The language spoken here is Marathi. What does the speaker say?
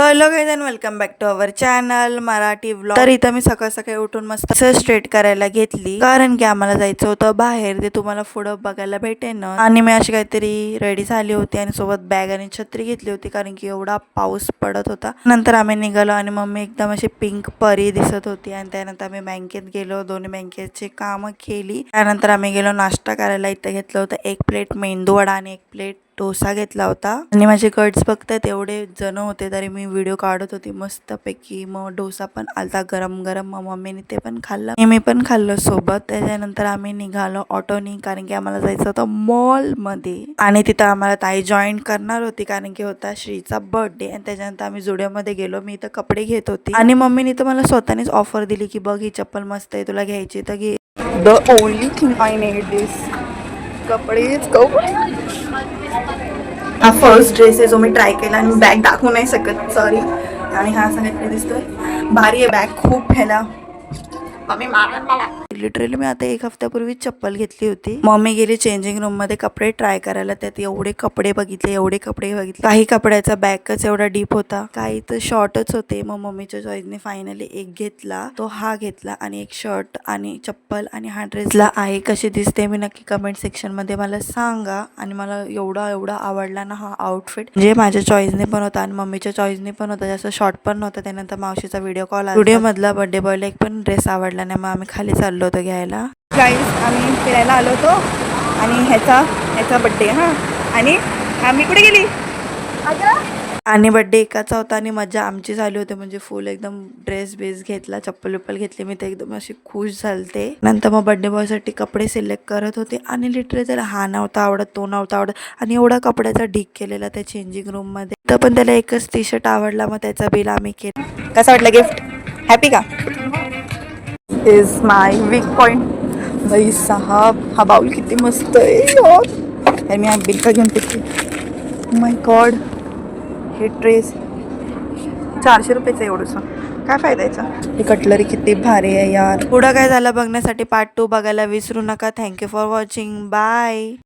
So hello guys and welcome back to our channel Marathi vlog. तर इथं मी सकाळ सकाळी उठून मस्त स्ट्रेट करायला घेतली, कारण की आम्हाला जायचं होतं बाहेर, ते तुम्हाला पुढं बघायला भेटेल ना। आणि मी अशी काहीतरी रेडी झाली होती आणि सोबत बॅग आणि छत्री घेतली होती, कारण की एवढा पाऊस पडत होता। नंतर आम्ही निघालो आणि मम्मी एकदम अशी पिंक परी दिसत होती। आणि त्यानंतर आम्ही बँकेत गेलो, दोन्ही बँकेची कामं केली। त्यानंतर आम्ही गेलो नाश्ता करायला। इथं घेतलं होतं 1 प्लेट मेंदूवडा आणि 1 प्लेट डोसा घेतला होता। आणि माझे कट्स बघतात एवढे जण होते तरी मी व्हिडिओ काढत होती मस्तपैकी। मग डोसा पण आलता गरम गरम, मग मम्मीने ते पण खाल्लं, मी पण खाल्लं सोबत। त्याच्यानंतर आम्ही निघालो ऑटोनी, कारण की आम्हाला जायचं होतं मॉल मध्ये। आणि तिथं आम्हाला ताई जॉईन करणार होती, कारण की होता श्रीचा बर्थडे। आणि त्याच्यानंतर आम्ही जुडिओमध्ये गेलो, मी इथं कपडे घेत होती आणि मम्मीने तर मला स्वतःनेच ऑफर दिली की बघ ही चप्पल मस्त आहे, तुला घ्यायची तर घे। The only thing I need this कपडेच हा फर्स्ट ड्रेस आहे जो मी ट्राय केला आणि बॅग दाखवू नाही शकत, सॉरी। आणि हा सगळ्यात दिसतोय भारी आहे बॅग खूप ह्याला। लिटरली मी आता 1 हफ्त्यापूर्वी चप्पल घेतली होती। मम्मी गेली चेंजिंग रूम मध्ये कपडे ट्राय करायला, त्यात एवढे कपडे बघितले काही कपड्याचा बॅगच एवढा डीप होता, काही तर शॉर्टच होते। मग मम्मीच्या चॉईसने फायनली एक घेतला, तो हा घेतला। आणि एक शर्ट आणि चप्पल आणि हा ड्रेसला आहे कशी दिसते मी नक्की कमेंट सेक्शन मध्ये मला सांगा। आणि मला एवढा आवडला ना हा आउटफिट, जे माझ्या चॉईसने पण होता आणि मम्मीच्या चॉईसने पण होता, जास्त शॉर्ट पण नव्हता। त्यानंतर मावशीचा व्हिडिओ कॉल आला, व्हिडिओ मधला बर्थडे बॉयला एक पण ड्रेस आवडला नाही, मग आम्ही खाली चाललो होतो घ्यायला। गाईज आम्ही फिरायला आलो होतो आणि ह्याचा बर्थडे आणि आम्ही कुठे गेली आणि बर्थडे एकाचा होता आणि मजा आमची झाली होती, म्हणजे फुल एकदम ड्रेस बेस घेतला, चप्पल विप्पल घेतली मी, तर एकदम अशी खुश झालते। नंतर मग बर्थडे बॉयसाठी कपडे सिलेक्ट करत होते आणि लिटरली त्याला हा नव्हता आवडत, तो नव्हता आवडत आणि एवढा कपड्याचा ढीक केलेला त्या चेंजिंग रूम मध्ये। तर पण त्याला एकच टी शर्ट आवडला, मग त्याचा बिल आम्ही केला। कसं वाटलं गिफ्ट? हॅपी का? इज माय वीक पॉइंट भाई साहब, हा बाउल किती मस्त आहे। मी हा बिल का घेऊन फिरते, माय गॉड। हे ड्रेस 400 रुपयाचं एवढंच, काय फायद्याचा। ही कटलरी किती भारी आहे यार। पुढं काय झालं बघण्यासाठी पार्ट 2 बघायला विसरू नका। Thank you for watching, bye.